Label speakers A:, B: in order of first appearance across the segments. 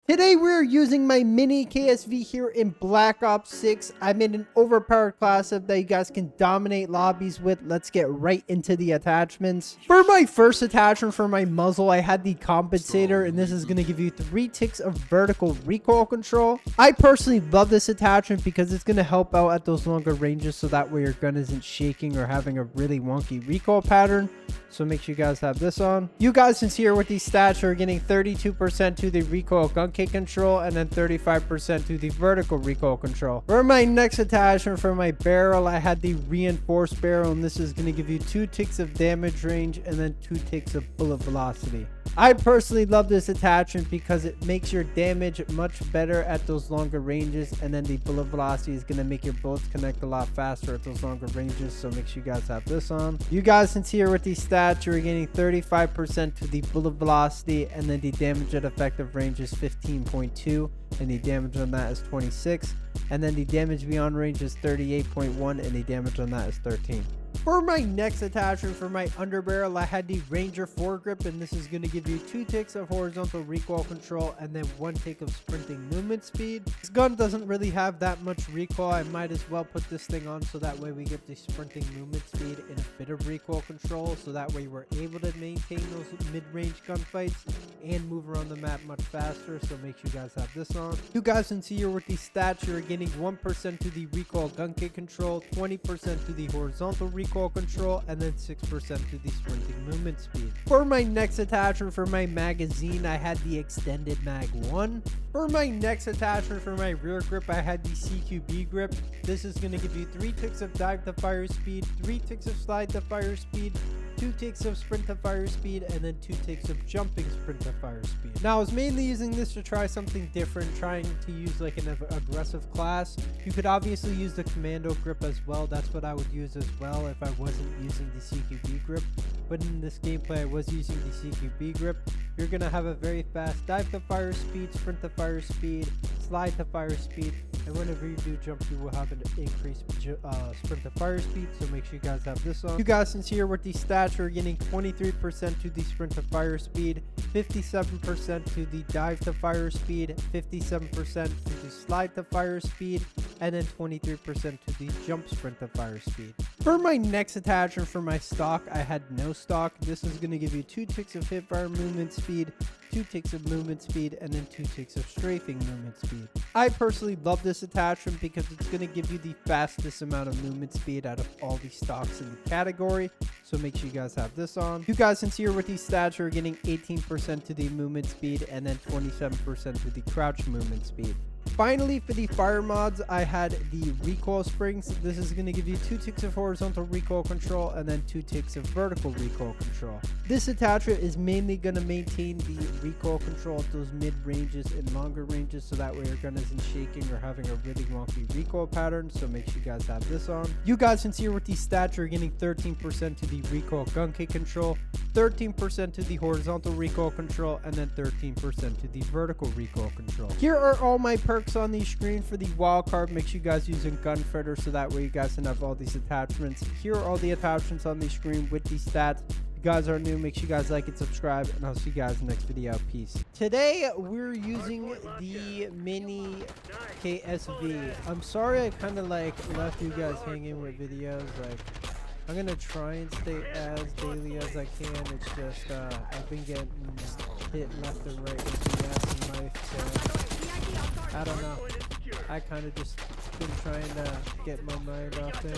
A: Today we're using my mini KSV here in Black Ops 6. I made an overpowered class up that you guys can dominate lobbies with. Let's get right into the attachments. For my first attachment for my muzzle, I had the compensator, and this is going to give you 3 ticks of vertical recoil control. I personally love this attachment because it's going to help out at those longer ranges, so that way your gun isn't shaking or having a really wonky recoil pattern. So make sure you guys have this on. You guys can see here with these stats, you're getting 32% to the recoil gun kick control and then 35% to the vertical recoil control. For my next attachment for my barrel, I had the reinforced barrel, and this is going to give you 2 ticks of damage range and then 2 ticks of bullet velocity. I personally love this attachment because it makes your damage much better at those longer ranges, and then the bullet velocity is going to make your bullets connect a lot faster at those longer ranges. So make sure you guys have this on. You guys can see here with these stats, you're getting 35% to the bullet velocity, and then the damage at effective range is 15.2, and the damage on that is 26, and then the damage beyond range is 38.1, and the damage on that is 13. For my next attachment for my underbarrel, I had the Ranger foregrip, and this is going to give you 2 ticks of horizontal recoil control and then 1 tick of sprinting movement speed. This gun doesn't really have that much recoil. I might as well put this thing on so that way we get the sprinting movement speed and a bit of recoil control, so that way we're able to maintain those mid-range gunfights and move around the map much faster. So make sure you guys have this on. You guys can see here with these stats, you're getting 1% to the recoil gun kick control, 20% to the horizontal recoil control, and then 6% to the sprinting movement speed. For my next attachment for my magazine, I had the extended mag 1. For my next attachment for my rear grip, I had the CQB grip. This is going to give you 3 ticks of dive to fire speed, 3 ticks of slide to fire speed, 2 ticks of sprint to fire speed, and then 2 ticks of jumping sprint to fire speed. Now, I was mainly using this to try something different, trying to use like an aggressive class. You could obviously use the commando grip as well. That's what I would use as well if I wasn't using the CQB grip. But in this gameplay, I was using the CQB grip. You're going to have a very fast dive to fire speed, sprint to fire speed, slide to fire speed, and whenever you do jump, you will have an increased sprint to fire speed. So make sure you guys have this on. You guys can see here with these stats, we're getting 23% to the sprint to fire speed, 57% to the dive to fire speed, 57% to the slide to fire speed, and then 23% to the jump sprint to fire speed. For my next attachment for my stock, I had no stock. This is going to give you 2 ticks of hip fire movement speed, 2 ticks of movement speed, and then 2 ticks of strafing movement speed. I personally love this attachment because it's going to give you the fastest amount of movement speed out of all the stocks in the category. So make sure you guys have this on. You guys can see here with these stats, you're getting 18% to the movement speed and then 27% to the crouch movement speed. Finally, for the fire mods, I had the recoil springs. This is going to give you 2 ticks of horizontal recoil control and then 2 ticks of vertical recoil control. This attachment is mainly going to maintain the recoil control at those mid ranges and longer ranges, so that way your gun isn't shaking or having a really wonky recoil pattern. So make sure you guys have this on. You guys can see here with these stats, you're getting 13% to the recoil gun kick control, 13% to the horizontal recoil control, and then 13% to the vertical recoil control. Here are all my perks on the screen for the wild card. Make sure you guys using Gunfighter so that way you guys can have all these attachments. Here are all the attachments on the screen with these stats. If you guys are new, make sure you guys like and subscribe, and I'll see you guys in the next video. Peace. Today we're using the mini KSV. I'm sorry I kind of like left you guys hanging with videos. Like, I'm gonna try and stay as daily as I can. It's just I've been getting hit left and right with the ass in life, so I don't know. I kind of just been trying to get my mind off things.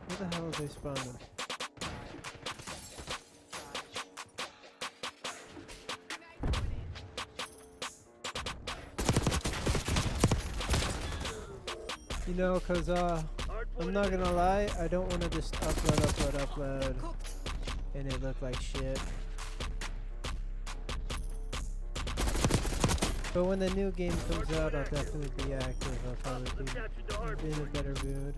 A: Where the hell are they spawning? You know, cause I'm not gonna lie, I don't want to just upload, and it look like shit. But when the new game comes out, I'll definitely be active. I'll probably be in a better mood.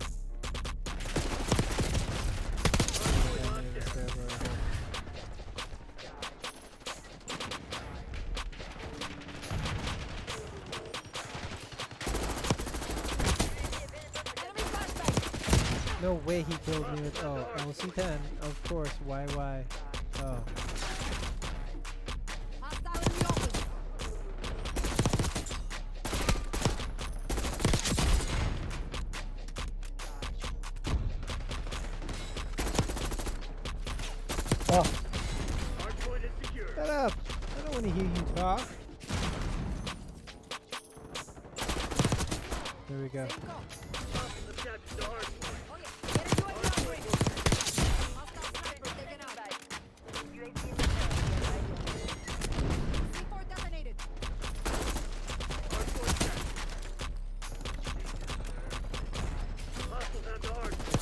A: No way he killed me with, oh, LC-10. Of course, why? Oh.
B: Hostile in the open.
A: Oh,
C: Hardpoint is secure.
A: shut up. I don't want to hear you talk. There we go.
B: Same call.
C: Hostile attached to hardpoint.
B: Oh yeah. Get a UAV upgrade. Hostile sniper taken out. C4 detonated.
C: Hardpoint check. Hostiles have the hardpoint.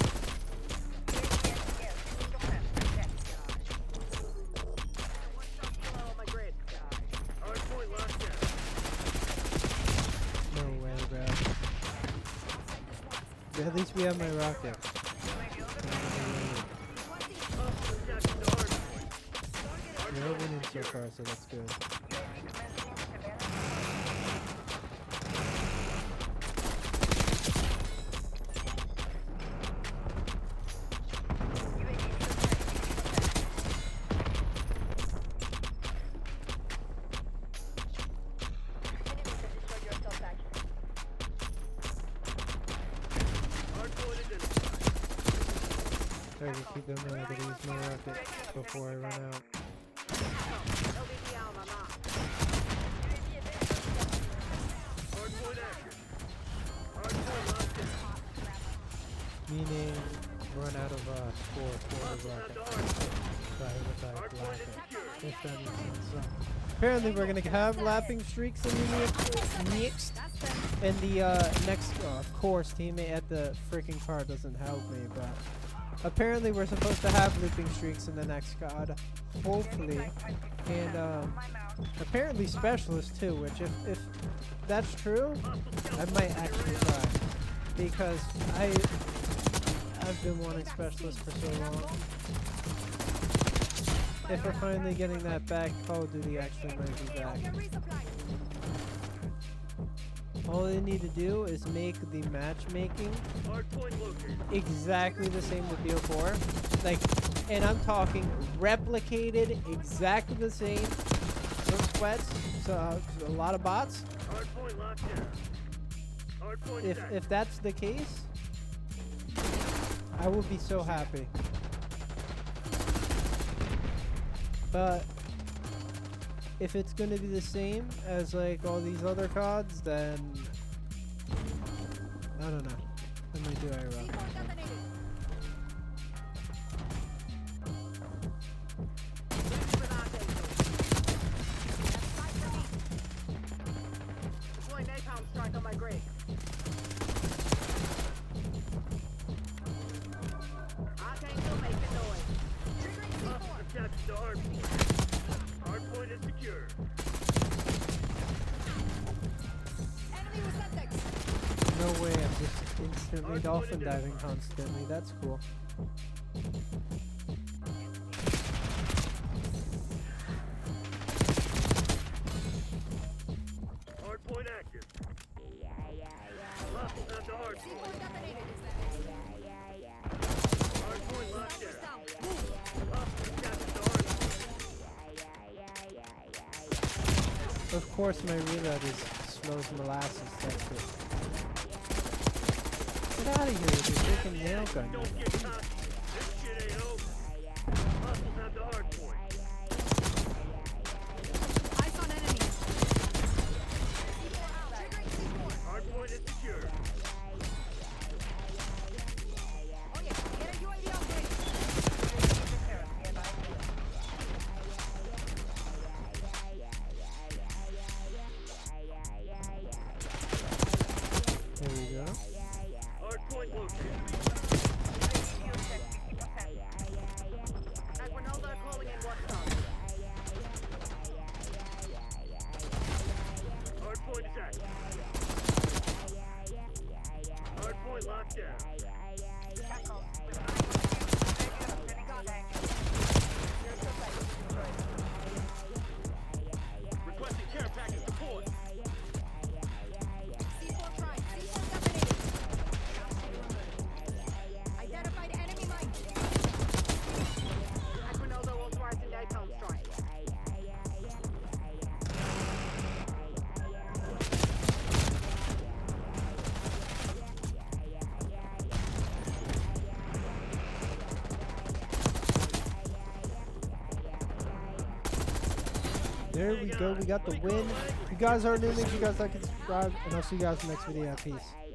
C: Hardpoint locked down.
A: No way, bro. At least we have my rocket.
C: Hostile attached to hardpoint.
A: We're winning so far, so that's good.
C: Hardpoint identified.
A: Sorry to keep them there. I gotta use my rocket before I run out.
C: Hardpoint active. Hardpoint locked down.
A: Meaning run out of score for the
C: Hostiles have
A: rocket.
C: the hardpoint.
A: Sorry with that
C: Hardpoint is
A: rocket.
C: secure.
A: If that makes sense. So, apparently we're gonna have lapping streaks in the next.
B: That's them.
A: And the next, of course, teammate at the freaking car doesn't help me, but apparently we're supposed to have looping streaks in the next squad, hopefully, and apparently specialists too. Which, if that's true, I might actually try, because I've been wanting specialists for so long. If we're finally getting that back, Call of Duty actually might be back.
B: Get resupply.
A: All they need to do is make the matchmaking
C: Hardpoint located.
A: exactly the same with BO4. Like, and I'm talking replicated exactly the same. No sweats, so a lot of bots.
C: Hardpoint locked down. Hardpoint set.
A: If that's the case, I would be so happy. But if it's going to be the same as like all these other CODs, then I don't know. I might do IRL.
B: C4 detonated.
D: Deploying napalm strike on my grid. Octane still making noise.
B: Triggering
C: Hostiles
B: C4.
C: attached to hardpoint. Hardpoint is secure.
B: Enemy with Semtex.
A: No way, I'm just instantly dolphin diving constantly. That's cool.
C: Hardpoint active. Hostiles have the
B: C4
C: hardpoint.
B: detonated.
C: Hardpoint locked
B: Sniper's
C: down.
B: down. Move.
C: Hostiles attached to hardpoint.
A: Of course, my reload is slow as molasses. That's it. Get out of here with your freaking nail gun.
C: Don't get cocky. This shit ain't over. Hostiles have the hardpoint.
B: Eyes on enemy. C4 out. Triggering C4.
C: Hardpoint is secure.
B: Oh yeah. Get a UAV upgrade.
A: There we go.
C: Hardpoint located.
A: There we go. We got the win. If you guys are new, make sure you guys like and subscribe. And I'll see you guys in the next video. Peace.